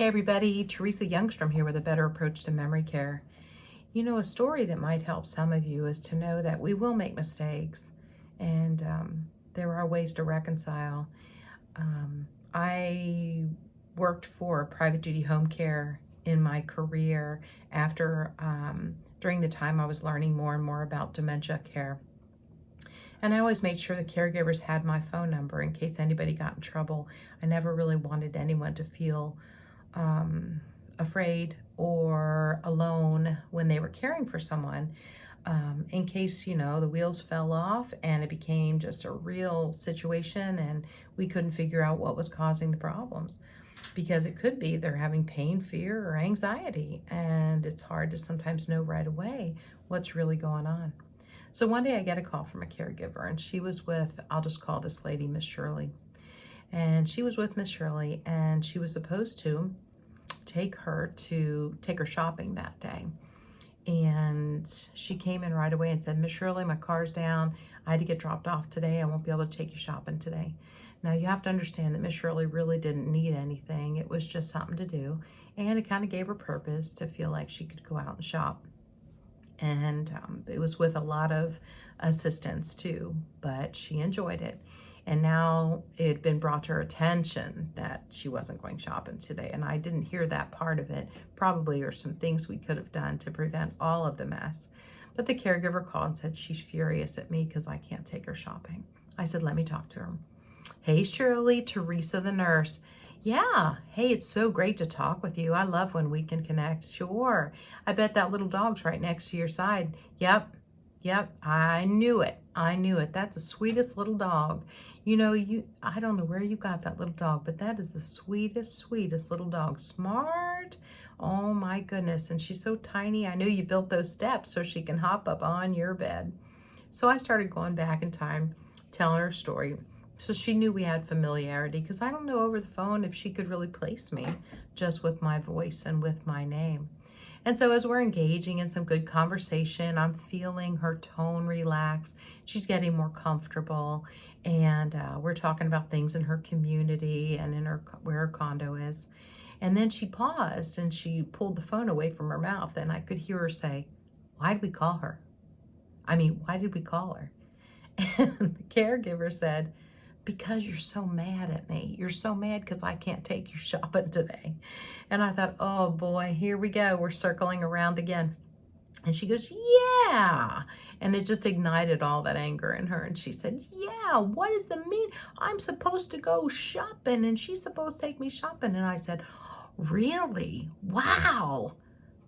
Hey everybody, Teresa Youngstrom here with a better approach to memory care. You know, a story that might help some of you is to know that we will make mistakes and there are ways to reconcile. I worked for private duty home care in my career after, during the time I was learning more and more about dementia care. And I always made sure the caregivers had my phone number in case anybody got in trouble. I never really wanted anyone to feel afraid or alone when they were caring for someone, in case, you know, the wheels fell off and it became just a real situation and we couldn't figure out what was causing the problems. Because it could be they're having pain, fear, or anxiety, and it's hard to sometimes know right away what's really going on. So one day I get a call from a caregiver, and she was with, I'll just call this lady Miss Shirley. And she was with Miss Shirley, and she was supposed to take her shopping that day. And she came in right away and said, Miss Shirley, my car's down. I had to get dropped off today. I won't be able to take you shopping today. Now you have to understand that Miss Shirley really didn't need anything. It was just something to do. And it kind of gave her purpose to feel like she could go out and shop. And it was with a lot of assistance too, but she enjoyed it. And now it had been brought to her attention that she wasn't going shopping today. And I didn't hear that part of it. Probably are some things we could have done to prevent all of the mess. But the caregiver called and said she's furious at me because I can't take her shopping. I said, let me talk to her. Hey, Shirley, Teresa the nurse. Yeah, hey, it's so great to talk with you. I love when we can connect. Sure. I bet that little dog's right next to your side. Yep, I knew it. That's the sweetest little dog. You know, I don't know where you got that little dog, but that is the sweetest little dog. Smart. Oh my goodness. And she's so tiny. I know you built those steps so she can hop up on your bed. So I started going back in time, telling her story. So she knew we had familiarity, because I don't know over the phone if she could really place me just with my voice and with my name. And so as we're engaging in some good conversation, I'm feeling her tone relax. She's getting more comfortable. And we're talking about things in her community and in where her condo is. And then she paused and she pulled the phone away from her mouth. And I could hear her say, why did we call her? Why did we call her? And the caregiver said, because you're so mad at me. You're so mad because I can't take you shopping today. And I thought, oh boy, here we go. We're circling around again. And she goes, yeah. And it just ignited all that anger in her. And she said, yeah, what does that mean? I'm supposed to go shopping and she's supposed to take me shopping. And I said, really? Wow,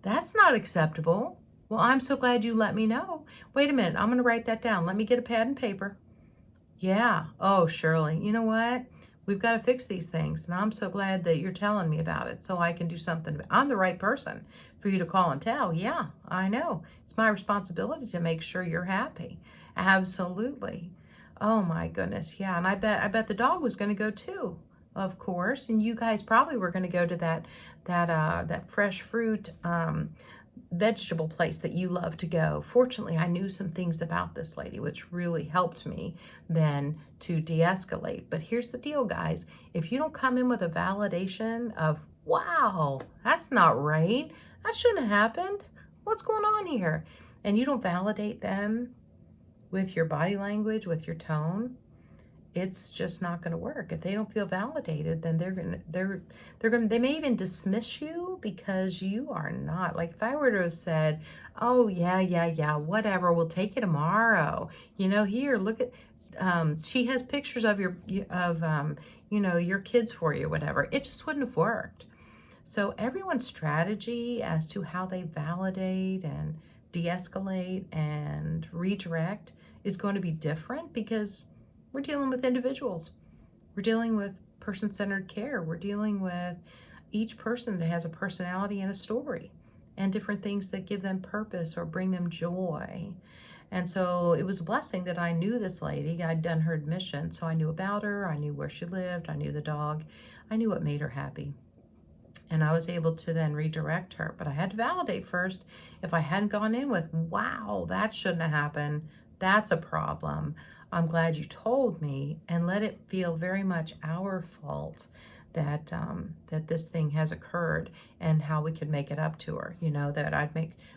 that's not acceptable. Well, I'm so glad you let me know. Wait a minute, I'm going to write that down. Let me get a pad and paper. Yeah. Oh, Shirley, you know what? We've got to fix these things. And I'm so glad that you're telling me about it so I can do something. I'm the right person for you to call and tell. Yeah, I know. It's my responsibility to make sure you're happy. Absolutely. Oh my goodness. Yeah. And I bet the dog was going to go too, of course. And you guys probably were going to go to that fresh fruit, vegetable place that you love to go. Fortunately, I knew some things about this lady, which really helped me then to de-escalate. But here's the deal, guys. If you don't come in with a validation of, wow, that's not right, that shouldn't have happened, what's going on here? And you don't validate them with your body language, with your tone, it's just not going to work. If they don't feel validated, then they may even dismiss you because you are not. Like if I were to have said, oh yeah, whatever, we'll take you tomorrow. You know, here, look at, she has pictures of your kids for you, whatever. It just wouldn't have worked. So everyone's strategy as to how they validate and de-escalate and redirect is going to be different, because we're dealing with individuals. We're dealing with person-centered care. We're dealing with each person that has a personality and a story and different things that give them purpose or bring them joy. And so it was a blessing that I knew this lady. I'd done her admission, so I knew about her. I knew where she lived. I knew the dog. I knew what made her happy. And I was able to then redirect her. But I had to validate first. If I hadn't gone in with, wow, that shouldn't have happened, that's a problem, I'm glad you told me, and let it feel very much our fault that this thing has occurred and how we could make it up to her. You know, that I'd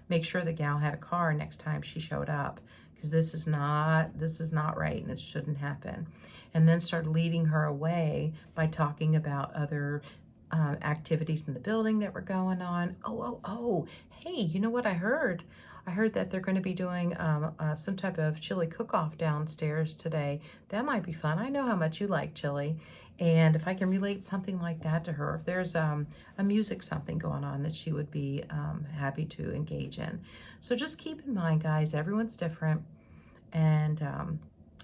make sure the gal had a car next time she showed up, because this is not right and it shouldn't happen. And then start leading her away by talking about other activities in the building that were going on. Oh, hey, you know what I heard? I heard that they're going to be doing some type of chili cook-off downstairs today. That might be fun. I know how much you like chili. And if I can relate something like that to her, if there's a music something going on that she would be happy to engage in. So just keep in mind, guys, everyone's different. And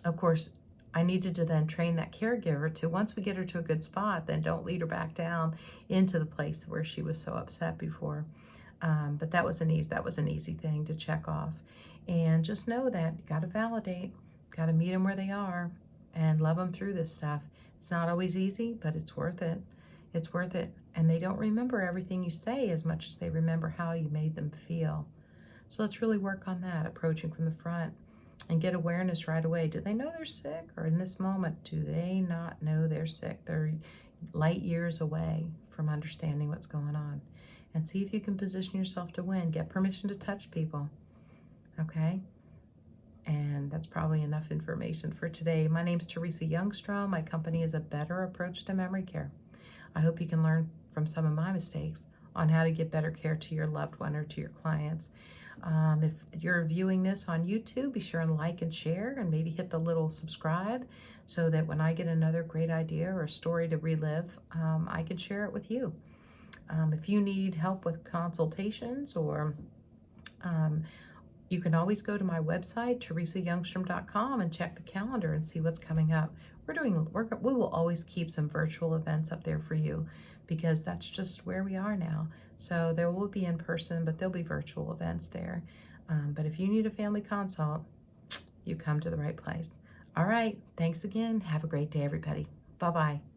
of course, I needed to then train that caregiver to, once we get her to a good spot, then don't lead her back down into the place where she was so upset before. But that was an easy thing to check off. And just know that you got to validate, got to meet them where they are and love them through this stuff. It's not always easy, but it's worth it. It's worth it. And they don't remember everything you say as much as they remember how you made them feel. So let's really work on that, approaching from the front, and get awareness right away. Do they know they're sick? Or in this moment, do they not know they're sick? They're light years away from understanding what's going on. And see if you can position yourself to win. Get permission to touch people, okay? And that's probably enough information for today. My name's Teresa Youngstrom. My company is A Better Approach to Memory Care. I hope you can learn from some of my mistakes on how to give better care to your loved one or to your clients. If you're viewing this on YouTube, be sure and like and share, and maybe hit the little subscribe so that when I get another great idea or a story to relive, I can share it with you. If you need help with consultations, or you can always go to my website, teresayoungstrom.com, and check the calendar and see what's coming up. We will always keep some virtual events up there for you, because that's just where we are now. So there will be in person, but there'll be virtual events there. But if you need a family consult, you come to the right place. All right. Thanks again. Have a great day, everybody. Bye-bye.